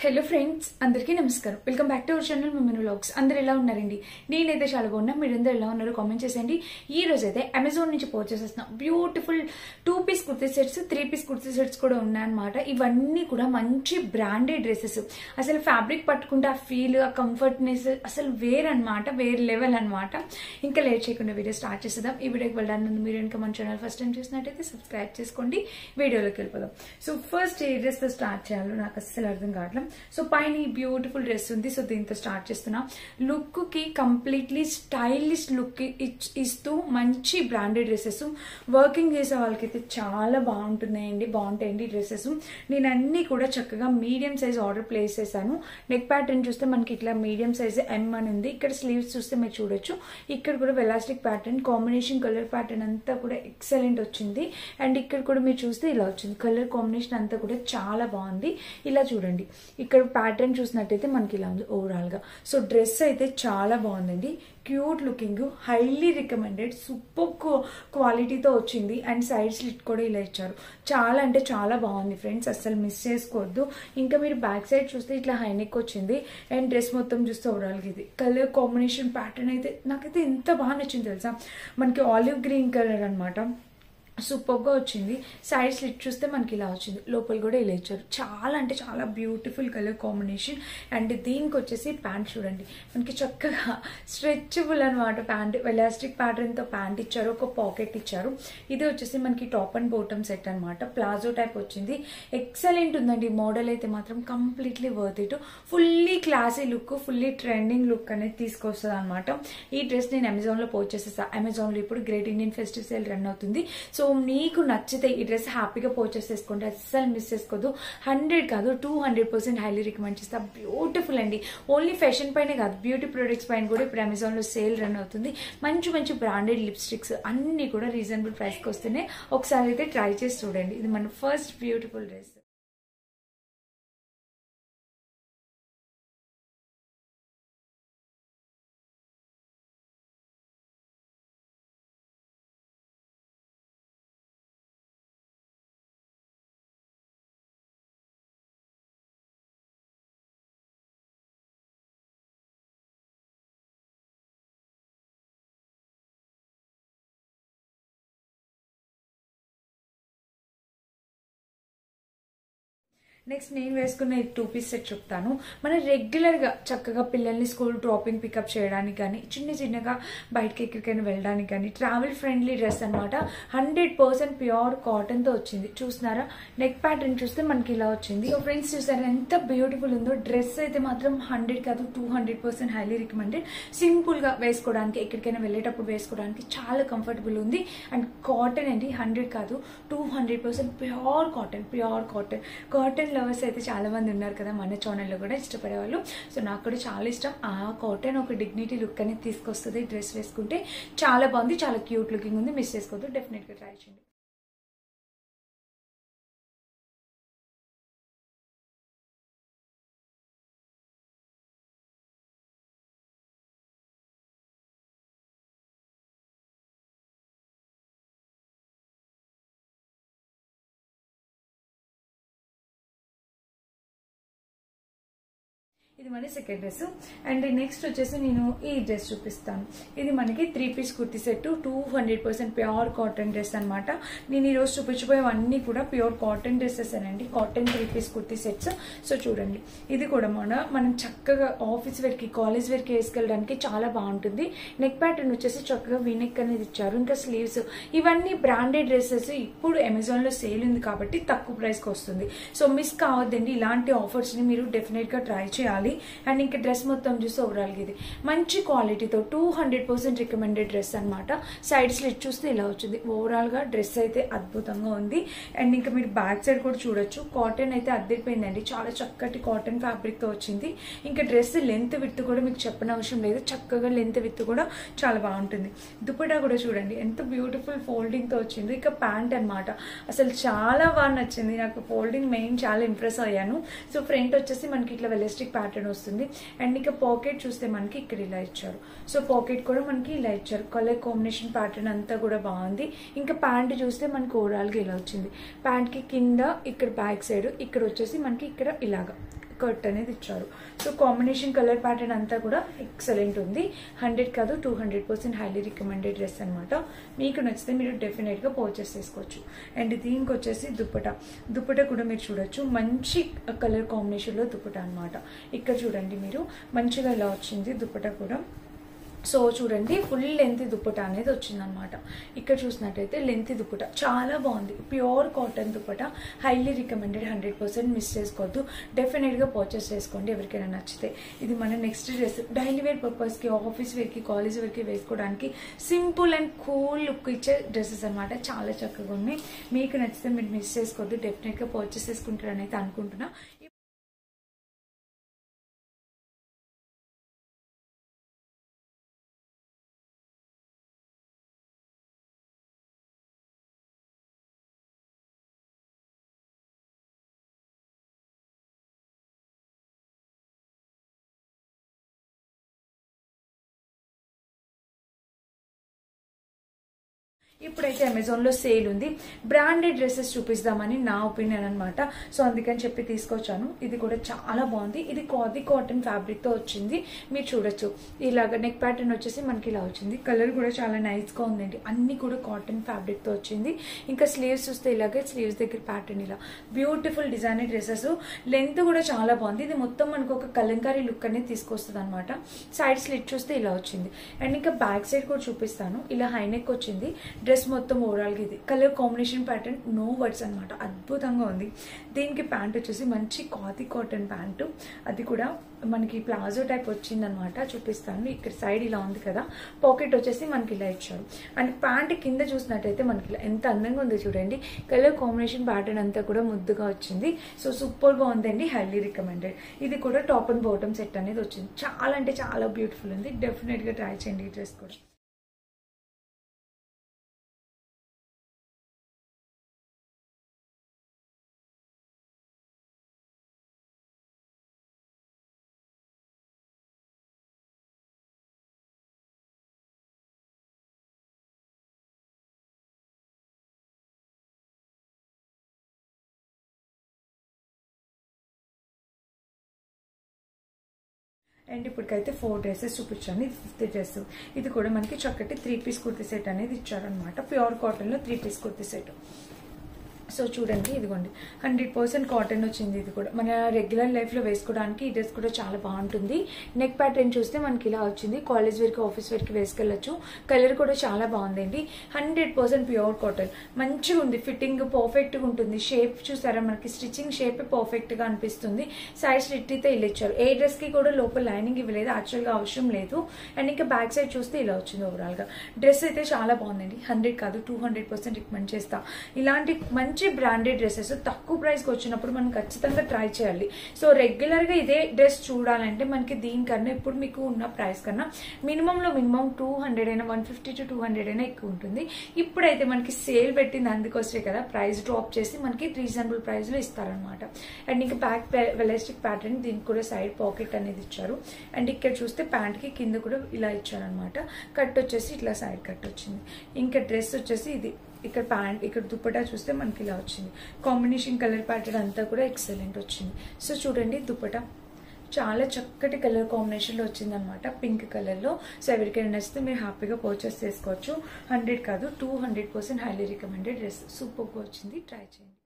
Hello friends, అందరికీ నమస్కారం. Welcome back to our channel మిమన్ వ్లాగ్స్. అందరు ఎలా ఉన్నారండి? నేనైతే చాలా బాగున్నా. మీరందరూ ఎలా ఉన్నారు కామెంట్ చేసేయండి. ఈ రోజు అయితే అమెజాన్ నుంచి పర్చేస్ చేస్తున్నా beautiful 2 piece kurti sets, 3 piece kurti sets కూడా ఉన్నాయన్నమాట. ఇవన్నీ కూడా మంచి బ్రాండెడ్ డ్రెస్సెస్. అసలు ఫ్యాబ్రిక్ పట్టుకుంటే ఆ ఫీల్, ఆ కంఫర్ట్నెస్ అసలు వేర్ అనమాట, వేర్ లెవెల్ అనమాట. ఇంకా లేట్ చేయకుండా వీడియో స్టార్ట్ చేసేద్దాం. ఈ వీడియోకి వెళ్ళడానికి మీరు ఇంకా మన ఛానల్ ఫస్ట్ టైం చూసినట్టయితే సబ్స్క్రైబ్ చేసుకోండి. వీడియోలోకి వెళ్ళిపోదాం. సో ఫస్ట్ ఏ డ్రెస్ తో స్టార్ట్ చేయాలో నాకు అస్సలు అర్థం కావట్లేదు. సో పైన ఈ బ్యూటిఫుల్ డ్రెస్ ఉంది. సో దీంతో స్టార్ట్ చేస్తున్నా. లుక్ కి కంప్లీట్లీ స్టైలిష్ లుక్ ఇస్తూ మంచి బ్రాండెడ్ డ్రెస్సెస్, వర్కింగ్ చేసే వాళ్ళకైతే చాలా బాగుంటాయండి డ్రెస్సెస్. నేను అన్ని కూడా చక్కగా మీడియం సైజ్ ఆర్డర్ ప్లేస్ చేశాను. నెక్ ప్యాటర్న్ చూస్తే మనకి ఇట్లా మీడియం సైజ్ ఎం అని ఉంది. ఇక్కడ స్లీవ్స్ చూస్తే మీరు చూడొచ్చు. ఇక్కడ కూడా వెలాస్టిక్ ప్యాటర్న్, కాంబినేషన్ కలర్ ప్యాటర్న్ అంతా కూడా ఎక్సలెంట్ వచ్చింది. అండ్ ఇక్కడ కూడా మీరు చూస్తే ఇలా వచ్చింది. కలర్ కాంబినేషన్ అంతా కూడా చాలా బాగుంది. ఇలా చూడండి, ఇక్కడ ప్యాటర్న్ చూసినట్టయితే మనకి ఇలా ఉంది ఓవరాల్ గా. సో డ్రెస్ అయితే చాలా బాగుందండి. Cute looking, highly recommended, super క్వాలిటీతో వచ్చింది. అండ్ సైడ్ స్లిట్ కూడా ఇలా ఇచ్చారు. చాలా అంటే చాలా బాగుంది ఫ్రెండ్స్, అస్సలు మిస్ చేసుకోవద్దు. ఇంకా మీరు బ్యాక్ సైడ్ చూస్తే ఇట్లా హైనెక్ వచ్చింది. అండ్ డ్రెస్ మొత్తం చూస్తే ఓవరాల్గా ఇది కలర్ కాంబినేషన్ ప్యాటర్న్ అయితే నాకైతే ఎంత బాగా నచ్చింది తెలుసా. మనకి ఆలివ్ గ్రీన్ కలర్ అనమాట, సూపర్ గా వచ్చింది. సైడ్ స్లిట్ చూస్తే మనకి ఇలా వచ్చింది. లోపల కూడా ఇలా ఇచ్చారు. చాలా అంటే చాలా బ్యూటిఫుల్ కలర్ కాంబినేషన్. అండ్ దీనికి వచ్చేసి ప్యాంట్ చూడండి, మనకి చక్కగా స్ట్రెచబుల్ అనమాట. ప్యాంట్ ఎలాస్టిక్ ప్యాటర్న్ తో ప్యాంట్ ఇచ్చారు, ఒక పాకెట్ ఇచ్చారు. ఇది వచ్చేసి మనకి టాప్ అండ్ బాటమ్ సెట్ అనమాట. ప్లాజో టైప్ వచ్చింది. ఎక్సలెంట్ ఉందండి. మోడల్ అయితే మాత్రం completely worth it. Fully classy look, fully trending look అనేది తీసుకొస్తుంది అనమాట. ఈ డ్రెస్ నేను అమెజాన్ లో పర్చేస్ చేస్తాను. అమెజాన్ లో ఇప్పుడు great Indian festive sale run అవుతుంది. సో నీకు నచ్చితే ఈ డ్రెస్ హ్యాపీగా పర్చేస్ చేసుకోండి, అస్సలు మిస్ చేసుకోవద్దు. 100 కాదు 200% హైలీ రికమెండ్ చేస్తా. బ్యూటిఫుల్ అండి. ఓన్లీ ఫ్యాషన్ పైనే కాదు, బ్యూటీ ప్రొడక్ట్స్ పైన కూడా ఇప్పుడు అమెజాన్ లో సేల్ రన్ అవుతుంది. మంచి మంచి బ్రాండెడ్ లిప్స్టిక్స్ అన్ని కూడా రీజనబుల్ ప్రైస్ కి వస్తేనే ఒకసారి అయితే ట్రై చేసి చూడండి. ఇది మన ఫస్ట్ బ్యూటిఫుల్ డ్రెస్. నెక్స్ట్ నేను వేసుకున్న 2 పీస్ సెట్ చెప్తాను. మన రెగ్యులర్ గా చక్కగా పిల్లల్ని స్కూల్ డ్రాపింగ్ పికప్ చేయడానికి కానీ, చిన్నగా బయటకి ఎక్కడికైనా వెళ్ళడానికి కానీ ట్రావెల్ ఫ్రెండ్లీ డ్రెస్ అనమాట. 100% ప్యూర్ కాటన్ తో వచ్చింది. చూస్తున్నారా, నెక్ ప్యాటర్న్ చూస్తే మనకి ఇలా వచ్చింది. ఫ్రెండ్స్ చూసారా ఎంత బ్యూటిఫుల్ ఉందో. డ్రెస్ అయితే మాత్రం 100 కాదు 200% హైలీ రికమెండెడ్. సింపుల్ గా వేసుకోవడానికి, ఎక్కడికైనా వెళ్ళేటప్పుడు వేసుకోవడానికి చాలా కంఫర్టబుల్ ఉంది. అండ్ కాటన్ అండి, 100 కాదు 200% ప్యూర్ కాటన్. కాటన్ లవర్స్ అయితే చాలా మంది ఉన్నారు కదా మన ఛానల్లో కూడా, ఇష్టపడే వాళ్ళు. సో నాకు కూడా చాలా ఇష్టం. ఆ కాటన్ ఒక డిగ్నిటీ లుక్ అనేది తీసుకొస్తుంది. డ్రెస్ వేసుకుంటే చాలా బాగుంది, చాలా క్యూట్ లుకింగ్ ఉంది. మిస్ చేసుకోవద్దు, డెఫినెట్ గా ట్రై చేయండి. ఇది మన సెకండ్ డ్రెస్. అండ్ నెక్స్ట్ వచ్చేసి నేను ఈ డ్రెస్ చూపిస్తాను. ఇది మనకి 3 piece kurti set, 200% pure cotton dress అనమాట. నేను ఈ రోజు చూపించబోయేవన్నీ కూడా ప్యూర్ కాటన్ డ్రెస్సెస్ అనండి, cotton 3 piece kurti sets. So చూడండి, ఇది కూడా మనం చక్కగా ఆఫీస్ వేర్ కి, కాలేజ్ వేర్ కి వేసుకెళ్ళడానికి చాలా బాగుంటుంది. నెక్ ప్యాటర్న్ వచ్చేసి చక్కగా వీనెక్ అనేది ఇచ్చారు. ఇంకా స్లీవ్స్, ఇవన్నీ బ్రాండెడ్ డ్రెస్సెస్. ఇప్పుడు అమెజాన్ లో సేల్ ఉంది కాబట్టి తక్కువ ప్రైస్ కి వస్తుంది. సో మిస్ కావద్దండి, ఇలాంటి ఆఫర్స్ ని మీరు డెఫినెట్ గా ట్రై చేయాలి. అండ్ ఇంకా డ్రెస్ మొత్తం చూస్తే ఓవరాల్ ఇది మంచి క్వాలిటీతో 200% రికమెండెడ్ డ్రెస్ అనమాట. సైడ్ స్లిట్ చూస్తే ఇలా వచ్చింది. ఓవరాల్ గా డ్రెస్ అయితే అద్భుతంగా ఉంది. అండ్ ఇంకా మీరు బ్యాక్ సైడ్ కూడా చూడొచ్చు. కాటన్ అయితే అద్దరిపోయిందండి, చాలా చక్కటి కాటన్ ఫ్యాబ్రిక్ తో వచ్చింది. ఇంకా డ్రెస్ లెంత్ విత్ కూడా మీకు చెప్పనవసరం లేదు, చక్కగా లెంత్ విత్ కూడా చాలా బాగుంటుంది. దుపట్టా కూడా చూడండి ఎంత బ్యూటిఫుల్ ఫోల్డింగ్ తో వచ్చింది. ఇక ప్యాంట్ అనమాట, అసలు చాలా బాగా నచ్చింది నాకు. ఫోల్డింగ్ మెయిన్ చాలా ఇంప్రెస్ అయ్యాను. సో ఫ్రంట్ వచ్చేసి మనకి ఇట్లా వెలాస్టిక్ ప్యాటర్న్ వస్తుంది. అండ్ ఇక పాకెట్ చూస్తే మనకి ఇక్కడ ఇలా ఇచ్చారు. సో పాకెట్ కూడా మనకి ఇలా ఇచ్చారు. కలర్ కాంబినేషన్ ప్యాటర్న్ అంతా కూడా బాగుంది. ఇంకా ప్యాంట్ చూస్తే మనకి ఓవరాల్ గా ఇలా వచ్చింది. ప్యాంట్ కి కింద ఇక్కడ బ్యాక్ సైడ్ ఇక్కడ వచ్చేసి మనకి ఇక్కడ ఇలాగా కట్ అనేది ఇచ్చారు. సో కాంబినేషన్ కలర్ ప్యాటర్న్ అంతా కూడా ఎక్సలెంట్ ఉంది. 100 కాదు 200% హైలీ రికమెండెడ్ డ్రెస్ అనమాట. మీకు నచ్చితే మీరు డెఫినెట్ గా పర్చేస్ చేసుకోవచ్చు. అండ్ దీనికి వచ్చేసి దుప్పటా కూడా మీరు చూడొచ్చు, మంచి కలర్ కాంబినేషన్ లో దుప్పటా అనమాట. ఇక్కడ చూడండి మీరు మంచిగా ఇలా వచ్చింది దుప్పటా కూడా. సో చూడండి ఫుల్ లెంత్ దుప్పటా అనేది వచ్చిందనమాట. ఇక్కడ చూసినట్టయితే లెంత్ దుప్పటా చాలా బాగుంది, pure cotton dupatta, highly recommended, 100% miss చేసుకోవద్దు. డెఫినెట్ గా పర్చేస్ చేసుకోండి ఎవరికైనా నచ్చితే. ఇది మన next dress daily wear purpose కి, ఆఫీస్ వేర్ కి, కాలేజ్ వేర్ కి వేసుకోవడానికి సింపుల్ అండ్ కూల్ లుక్ ఇచ్చే డ్రెస్సెస్ అనమాట. చాలా చక్కగా ఉన్నాయి. మీకు నచ్చితే మీరు మిస్ చేసుకోవద్దు, డెఫినెట్ గా పర్చేస్ చేసుకుంటారని అయితే అనుకుంటున్నా. ఇప్పుడైతే అమెజాన్ లో సేల్ ఉంది, బ్రాండెడ్ డ్రెస్సెస్ చూపిస్తామని నా ఒపీనియన్ అనమాట. సో అందుకని చెప్పి తీసుకొచ్చాను. ఇది కూడా చాలా బాగుంది. ఇది ఖాదీ కాటన్ ఫ్యాబ్రిక్ తో వచ్చింది. మీరు చూడొచ్చు ఇలాగ నెక్ ప్యాటర్న్ వచ్చేసి మనకి ఇలా వచ్చింది. కలర్ కూడా చాలా నైస్ గా ఉందండి. అన్ని కూడా కాటన్ ఫ్యాబ్రిక్ తో వచ్చింది. ఇంకా స్లీవ్స్ చూస్తే ఇలాగే స్లీవ్స్ దగ్గర ప్యాటర్న్ ఇలా బ్యూటిఫుల్ డిజైనర్ డ్రెస్సెస్. లెంత్ కూడా చాలా బాగుంది. ఇది మొత్తం మనకు ఒక కలంకారీ లుక్ అనేది తీసుకొస్తుంది అనమాట. సైడ్ స్లిట్ చూస్తే ఇలా వచ్చింది. అండ్ ఇంకా బ్యాక్ సైడ్ కూడా చూపిస్తాను. ఇలా హై నెక్ వచ్చింది. డ్రెస్ మొత్తం ఓవరాల్ గా ఇది colour combination pattern no words అనమాట. అద్భుతంగా ఉంది. దీనికి ప్యాంట్ వచ్చేసి మంచి ఖాదీ కాటన్ ప్యాంటు, అది కూడా మనకి ప్లాజో టైప్ వచ్చింది అనమాట. చూపిస్తాను. ఇక్కడ సైడ్ ఇలా ఉంది కదా, పాకెట్ వచ్చేసి మనకి ఇలా ఇచ్చారు. అండ్ ప్యాంట్ కింద చూసినట్టయితే మనకి ఇలా ఎంత అందంగా ఉంది చూడండి. కలర్ కాంబినేషన్ ప్యాటర్న్ అంతా కూడా ముద్దుగా వచ్చింది. సో సూపర్ గా ఉందండి, హైలీ రికమెండెడ్. ఇది కూడా టాప్ అండ్ బాటమ్ సెట్ అనేది వచ్చింది. చాలా అంటే చాలా బ్యూటిఫుల్ ఉంది. డెఫినెట్ గా ట్రై చేయండి ఈ డ్రెస్ కూడా. అండ్ ఇప్పటికైతే 4 డ్రెస్సెస్ చూపించాను. ఇది 5th డ్రెస్. ఇది కూడా మనకి చక్కటి 3 పీస్ కుర్తీ సెట్ అనేది ఇచ్చారనమాట. ప్యూర్ కాటన్ లో 3 పీస్ కుర్తీ సెట్. సో చూడండి ఇదిగోండి 100% కాటన్ వచ్చింది. ఇది కూడా మన రెగ్యులర్ లైఫ్ లో వేసుకోవడానికి ఈ డ్రెస్ కూడా చాలా బాగుంటుంది. నెక్ ప్యాటర్న్ చూస్తే మనకి ఇలా వచ్చింది. కాలేజ్ వేర్ కి, ఆఫీస్ వేర్ కి వేసుకెళ్ళచ్చు. కలర్ కూడా చాలా బాగుందండి. 100% ప్యూర్ కాటన్, మంచిగా ఉంది. ఫిట్టింగ్ పర్ఫెక్ట్ గా ఉంటుంది. షేప్ చూసారా, మనకి స్టిచ్చింగ్ షేప్ పర్ఫెక్ట్ గా అనిపిస్తుంది. సైడ్ స్లిట్ అయితే ఇలా ఇచ్చారు. ఏ డ్రెస్ కి కూడా లోపల లైనింగ్ ఇవ్వలేదు, యాక్చువల్ గా అవసరం లేదు. అండ్ ఇంకా బ్యాక్ సైడ్ చూస్తే ఇలా వచ్చింది. ఓవరాల్ గా డ్రెస్ అయితే చాలా బాగుందండి. 100 కాదు 200% రికమెండ్ చేస్తా. ఇలాంటి మంచి బ్రాండెడ్ డ్రెస్సెస్ తక్కువ ప్రైస్ కి వచ్చినప్పుడు మనం ఖచ్చితంగా ట్రై చేయాలి. సో రెగ్యులర్ గా ఇదే డ్రెస్ చూడాలంటే మనకి దీనికన్నా ఇప్పుడు మీకు ఉన్న ప్రైస్ కన్నా మినిమం 200 అయినా 150 to 200 అయినా ఎక్కువ ఉంటుంది. ఇప్పుడైతే మనకి సేల్ పెట్టింది, అందుకోసమే కదా ప్రైస్ డ్రాప్ చేసి మనకి రీజనబుల్ ప్రైస్ లో ఇస్తారనమాట. అండ్ ఇంకా బ్యాక్ వెలాస్టిక్ ప్యాటర్న్, దీనికి కూడా సైడ్ పాకెట్ అనేది ఇచ్చారు. అండ్ ఇక్కడ చూస్తే ప్యాంట్ కి కింద కూడా ఇలా ఇచ్చారనమాట. కట్ వచ్చేసి ఇట్లా సైడ్ కట్ వచ్చింది. ఇంకా డ్రెస్ వచ్చేసి ఇది. ఇక్కడ ప్యాంట్, ఇక్కడ దుప్పటా చూస్తే మనకి ఇలా వచ్చింది. కాంబినేషన్ కలర్ ప్యాటర్న్ అంతా కూడా ఎక్సలెంట్ వచ్చింది. సో చూడండి దుప్పటా చాలా చక్కటి కలర్ కాంబినేషన్ లో వచ్చింది అనమాట, పింక్ కలర్ లో. సో ఎవరికైనా నచ్చితే మీరు హ్యాపీగా పర్చేస్ చేసుకోవచ్చు. 100 కాదు 200% హైలీ రికమెండెడ్ డ్రెస్. సూపర్ గా వచ్చింది, ట్రై చేయండి.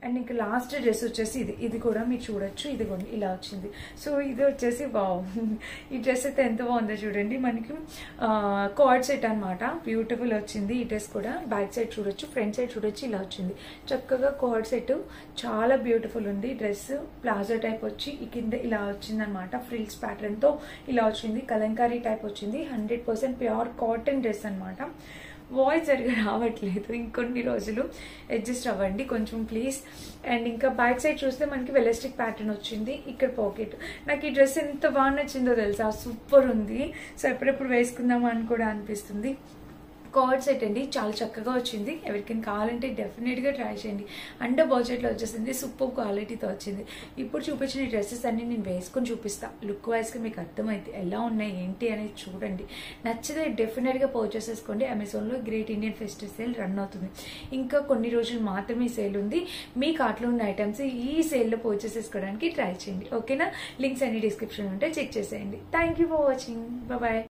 అండ్ ఇంకా లాస్ట్ డ్రెస్ వచ్చేసి ఇది కూడా మీరు చూడొచ్చు. ఇదిగోండి ఇలా వచ్చింది. సో ఇది వచ్చేసి వావ్, ఈ డ్రెస్ అయితే ఎంత బాగుందో చూడండి. మనకి కార్డ్ సెట్ అనమాట, బ్యూటిఫుల్ వచ్చింది. ఈ డ్రెస్ కూడా బ్యాక్ సైడ్ చూడొచ్చు, ఫ్రంట్ సైడ్ చూడొచ్చు. ఇలా వచ్చింది చక్కగా కార్డ్ సెట్, చాలా బ్యూటిఫుల్ ఉంది. డ్రెస్ ప్లాజో టైప్ వచ్చి ఈ కింద ఇలా వచ్చింది అనమాట. ఫ్రిల్స్ ప్యాటర్న్ తో ఇలా వచ్చింది. కలంకారీ టైప్ వచ్చింది. 100% ప్యూర్ కాటన్ డ్రెస్ అనమాట. వాయిస్ సరిగా రావట్లేదు. ఇంకొన్ని రోజులు అడ్జస్ట్ అవ్వండి కొంచెం ప్లీజ్. అండ్ ఇంకా బ్యాక్ సైడ్ చూస్తే మనకి వెలాస్టిక్ ప్యాటర్న్ వచ్చింది, ఇక్కడ పాకెట్. నాకు ఈ డ్రెస్ ఎంత బాగా నచ్చిందో తెలుసా, సూపర్ ఉంది. సో ఎప్పుడెప్పుడు వేసుకుందామా అని కూడా అనిపిస్తుంది. కార్డ్ సెట్ అండి, చాలా చక్కగా వచ్చింది. ఎవరికైనా కావాలంటే డెఫినెట్గా ట్రై చేయండి. అండర్ బడ్జెట్లో వచ్చేసింది, సూపర్ క్వాలిటీతో వచ్చింది. ఇప్పుడు చూపించిన డ్రెస్సెస్ అన్ని నేను వేసుకొని చూపిస్తాను. లుక్ వైజ్గా మీకు అర్థమైంది ఎలా ఉన్నాయి ఏంటి అనేది చూడండి. నచ్చితే డెఫినెట్గా పర్చేస్ చేసుకోండి. అమెజాన్లో great Indian festival sale run అవుతుంది. ఇంకా కొన్ని రోజులు మాత్రమే సేల్ ఉంది. మీ కార్ట్లో ఉన్న ఐటమ్స్ ఈ సేల్లో పర్చేస్ చేసుకోవడానికి ట్రై చేయండి. ఓకేనా? లింక్స్ అన్ని డిస్క్రిప్షన్ ఉంటే చెక్ చేసేయండి. Thank you for watching. Bye.